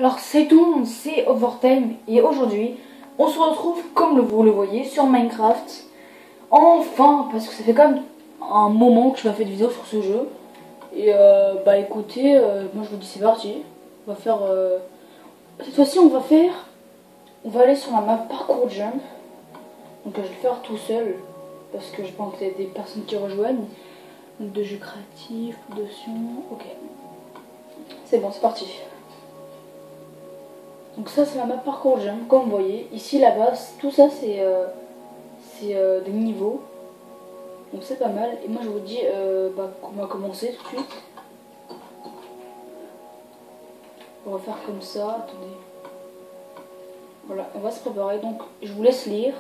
Alors c'est tout le monde, c'est Overtime et aujourd'hui on se retrouve comme vous le voyez sur Minecraft. Enfin, parce que ça fait quand même un moment que je n'ai pas fait de vidéo sur ce jeu. Et bah écoutez, moi je vous dis c'est parti. On va faire... cette fois-ci on va aller sur la map parcours jump. Donc je vais le faire tout seul parce que je pense qu'il y a des personnes qui rejoignent. Donc de jeux créatifs, d'options, ok. C'est bon, c'est parti. Donc ça c'est la map parcours jump, comme vous voyez. Ici là-bas, tout ça c'est des niveaux. Donc c'est pas mal. Et moi je vous dis qu'on va commencer tout de suite. On va faire comme ça. Attendez. Voilà, on va se préparer. Donc je vous laisse lire.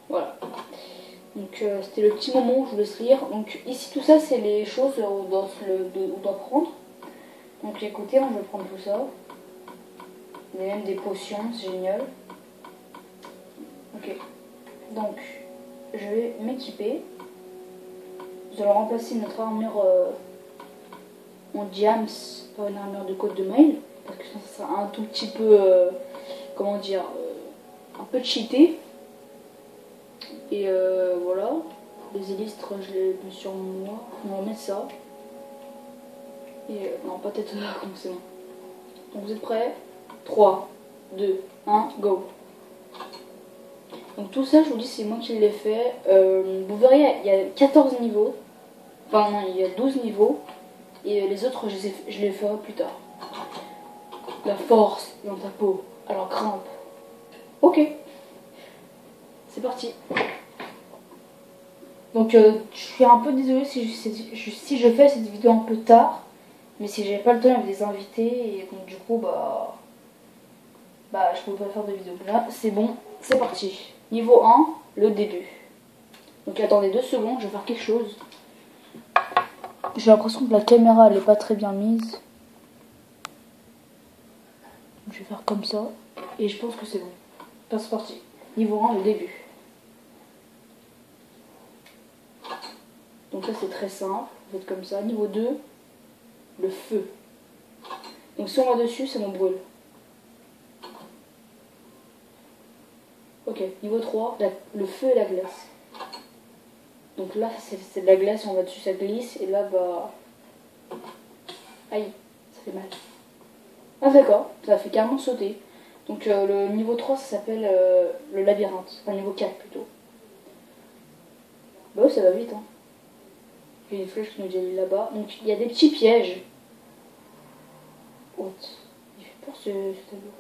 Voilà. Donc c'était le petit moment où je vous laisse lire. Donc ici tout ça c'est les choses où on doit prendre. Donc écoutez, moi je vais prendre tout ça. Il y a même des potions, c'est génial. Ok. Donc je vais m'équiper. Nous allons remplacer notre armure en diams par une armure de côte de mail. Parce que ça sera un tout petit peu, comment dire, un peu cheaté. Et voilà. Les élistres, je les mets sur moi. On va mettre ça. Et non, pas tête là, comme c'est bon. Donc vous êtes prêts? 3, 2, 1, go. Donc tout ça, je vous dis, c'est moi qui l'ai fait. Vous verrez, il y a 14 niveaux. Enfin non, il y a 12 niveaux. Et les autres, je les ferai plus tard. La force dans ta peau. Alors grimpe. Ok. C'est parti. Donc je suis un peu désolée si je fais cette vidéo un peu tard. Mais si j'avais pas le temps, il y avait des invités. Et donc du coup, je pouvais pas faire de vidéo. Là, c'est bon. C'est parti. Niveau 1, le début. Donc attendez 2 secondes, je vais faire quelque chose. J'ai l'impression que la caméra elle est pas très bien mise. Je vais faire comme ça. Et je pense que c'est bon. Enfin, c'est parti. Niveau 1, le début. Donc ça c'est très simple. Vous faites comme ça. Niveau 2, le feu. Donc si on va dessus, ça nous brûle. Ok. Niveau 3, le feu et la glace. Donc là c'est de la glace, on va dessus, ça glisse. Et là aïe, ça fait mal. Ah d'accord, ça fait carrément sauter. Donc le niveau 3 ça s'appelle le labyrinthe. Enfin niveau 4 plutôt. Bah ouais, ça va vite hein. Il y a une flèche qui nous dit là-bas. Donc il y a des petits pièges. Haute. Il fait peur ce tableau.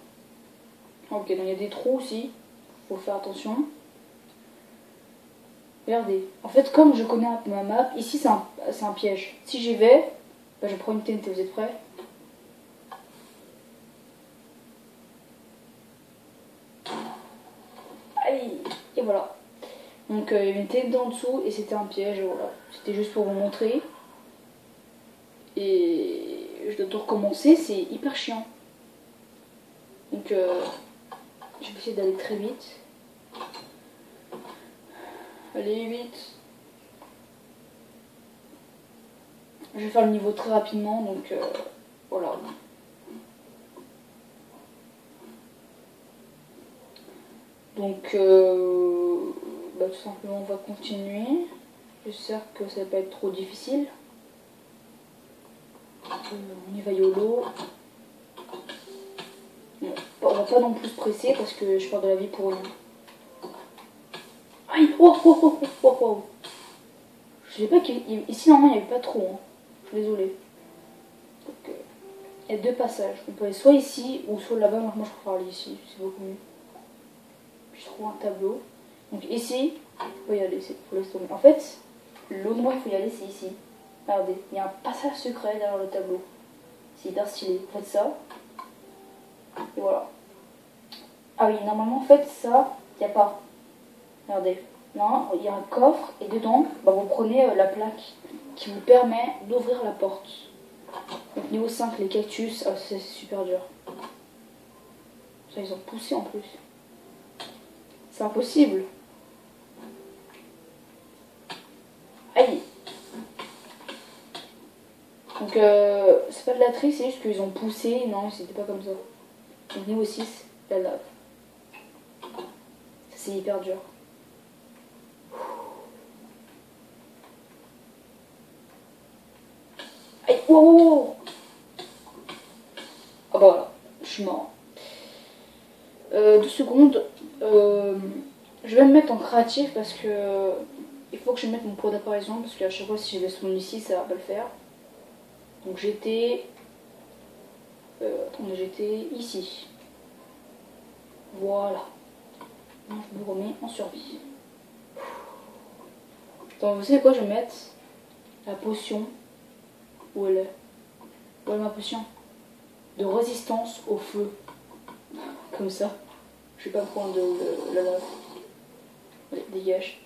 Ok, donc il y a des trous aussi. Faut faire attention. Regardez. En fait, comme je connais un peu ma map, ici c'est un piège. Si j'y vais, je prends une TNT. Vous êtes prêts? Allez. Et voilà. Donc il y avait une TNT en dessous et c'était un piège. Voilà. C'était juste pour vous montrer. Et je dois tout recommencer. C'est hyper chiant. Donc je vais essayer d'aller très vite. Allez, vite. Je vais faire le niveau très rapidement, donc voilà. Donc, tout simplement, on va continuer. J'espère que ça va pas être trop difficile. On y va YOLO. Bon, on va pas non plus se presser parce que je perds de la vie pour rien. Aïe! Oh, oh, oh, oh, oh, oh. Je sais pas qu'ici, normalement, il n'y avait pas trop. Hein. Je suis désolée. Donc, il y a 2 passages. On peut aller soit ici ou soit là-bas. Moi, je préfère aller ici. C'est beaucoup mieux. Puis je trouve un tableau. Donc ici, il faut y aller. Faut laisser tomber. En fait, l'endroit où il faut y aller, c'est ici. Regardez, il y a un passage secret derrière le tableau. C'est hyper stylé. Vous faites ça. Et voilà. Ah oui, normalement, en fait, ça, il n'y a pas. Regardez. Non, il y a un coffre et dedans, vous prenez la plaque qui vous permet d'ouvrir la porte. Donc, niveau 5, les cactus, ah, c'est super dur. Ça, ils ont poussé en plus. C'est impossible. Aïe. Donc c'est pas de la triche, c'est juste qu'ils ont poussé. Non, c'était pas comme ça. Donc niveau 6, la lave. Ça c'est hyper dur. Aïe, wow, wow, wow. Ah bah voilà, je suis mort. 2 secondes. Je vais me mettre en créatif parce que il faut que je mette mon pot d'apparition parce qu'à chaque fois si je laisse mon ici ça va pas le faire. Donc j'étais attendez, j'étais ici. Voilà. Je me remets en survie. Donc vous savez quoi, je vais mettre la potion. Où elle est? Où est ma potion? De résistance au feu. Comme ça. Je vais pas prendre de la lave. Allez, dégage.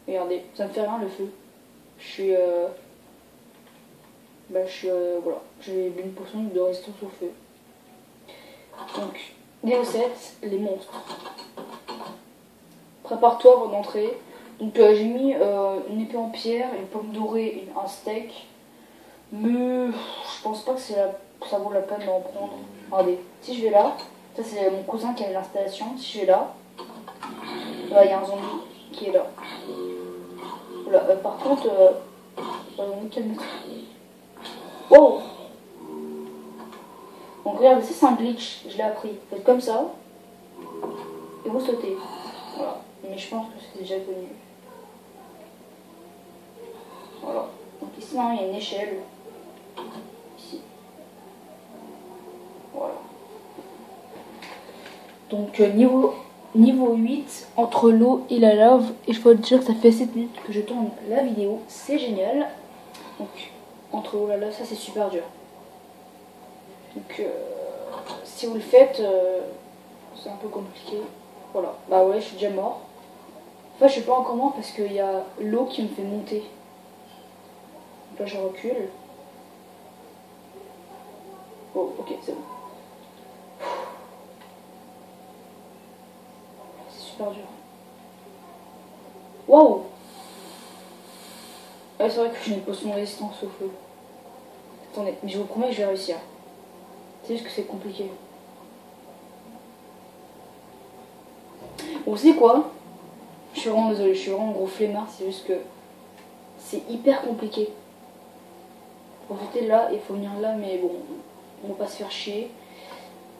Regardez, ça me fait rien le feu. Je suis voilà, j'ai une potion de résistance au feu. Donc, niveau 7, les monstres. Prépare-toi avant d'entrer. Donc j'ai mis une épée en pierre, une pomme dorée, un steak. Mais je pense pas que ça vaut la peine d'en prendre. Regardez, si je vais là, ça c'est mon cousin qui a l'installation. Si je vais là, il y a un zombie qui est là. Voilà, par contre, calme-toi. Wow! Donc regardez, ça c'est un glitch, je l'ai appris. Faites comme ça, et vous sautez. Voilà, mais je pense que c'est déjà connu. Voilà, donc ici hein, il y a une échelle. Ici. Voilà. Donc niveau 8, entre l'eau et la lave, et je peux te dire que ça fait 7 minutes que je tourne la vidéo, c'est génial. Donc entre l'eau et la lave, ça c'est super dur. Donc si vous le faites, c'est un peu compliqué. Voilà, bah ouais, je suis déjà mort. Enfin, je sais pas encore mort parce qu'il y a l'eau qui me fait monter. Donc là, je recule. Oh, ok, c'est bon. C'est super dur. Waouh! Ouais, c'est vrai que j'ai une potion de résistance au feu. Attendez, mais je vous promets que je vais réussir. C'est juste que c'est compliqué. Bon, vous savez quoi? Je suis vraiment désolée, je suis vraiment gros flemmard, c'est juste que c'est hyper compliqué. Faut profiter là et il faut venir là, mais bon, on va pas se faire chier.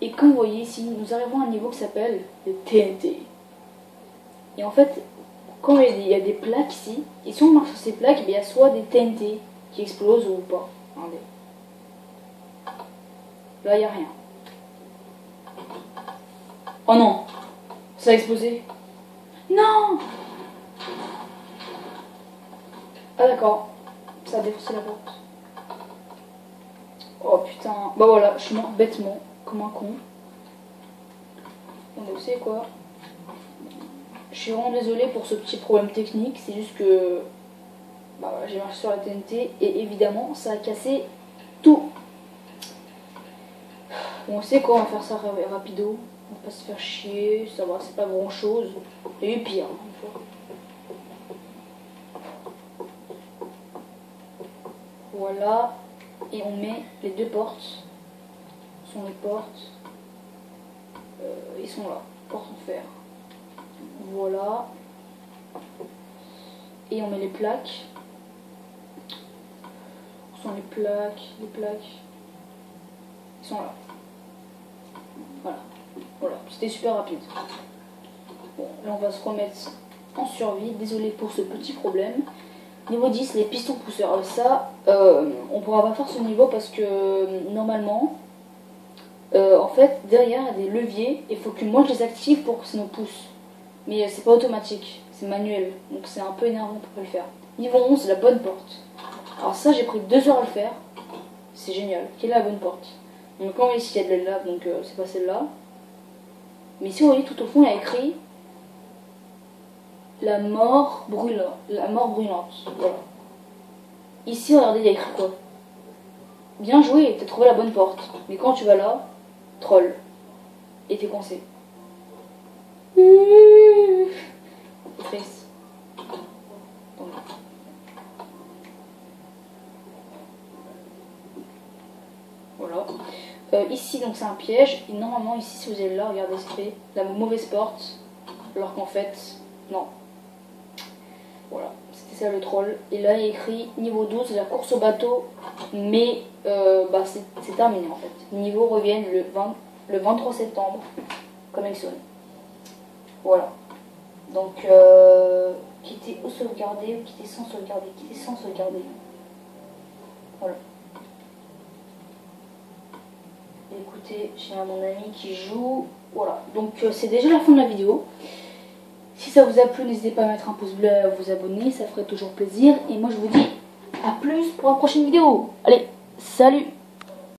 Et comme vous voyez ici, nous arrivons à un niveau qui s'appelle le TNT. Et en fait, quand il y a des plaques ici, et si on marche sur ces plaques, il y a soit des TNT qui explosent ou pas. Regardez. Là, il n'y a rien. Oh non! Ça a explosé. Non! Ah d'accord. Ça a défoncé la porte. Oh putain. Bah voilà, je suis mort bêtement, comme un con. Donc vous savez quoi? Je suis vraiment désolée pour ce petit problème technique. C'est juste que bah, j'ai marché sur la TNT et évidemment ça a cassé tout. Bon, on sait quoi, on va faire ça rapido. On va pas se faire chier, ça va, c'est pas grand chose. Il y a eu pire. Voilà. Et on met les 2 portes. Ce sont les portes. Ils sont là. Portes en fer. Voilà. Et on met les plaques. Ce sont les plaques. Les plaques. Ils sont là. Voilà. Voilà. C'était super rapide. Bon, là on va se remettre en survie. Désolé pour ce petit problème. Niveau 10, les pistons pousseurs. Ça, on pourra pas faire ce niveau parce que normalement, en fait, derrière, il y a des leviers. Il faut que moi je les active pour que ça nous pousse. Mais c'est pas automatique, c'est manuel. Donc c'est un peu énervant pour pas le faire. Niveau 11, la bonne porte. Alors ça, j'ai pris 2 heures à le faire. C'est génial. Quelle est la bonne porte? Donc quand on voit ici, il y a de la lave, donc c'est pas celle-là. Mais si vous voyez tout au fond, il y a écrit la mort brûlante. La mort brûlante. Voilà. Ici, regardez, il y a écrit quoi? Bien joué, t'as trouvé la bonne porte. Mais quand tu vas là, troll. Et t'es coincé. C'est triste. Donc, voilà. Ici, donc c'est un piège. Et normalement, ici, si vous allez là, regardez, c'est fait la mauvaise porte. Alors qu'en fait, non. Voilà, c'était ça le troll. Et là, il y a écrit niveau 12, c'est la course au bateau. Mais bah, c'est terminé en fait. Niveau reviennent le 23 septembre. Connexion. Voilà. Donc, quitter ou sauvegarder ou quitter sans sauvegarder. Quitter sans sauvegarder. Voilà. Écoutez, j'ai mon ami qui joue. Voilà. Donc, c'est déjà la fin de la vidéo. Si ça vous a plu, n'hésitez pas à mettre un pouce bleu et à vous abonner. Ça ferait toujours plaisir. Et moi, je vous dis à plus pour une prochaine vidéo. Allez, salut!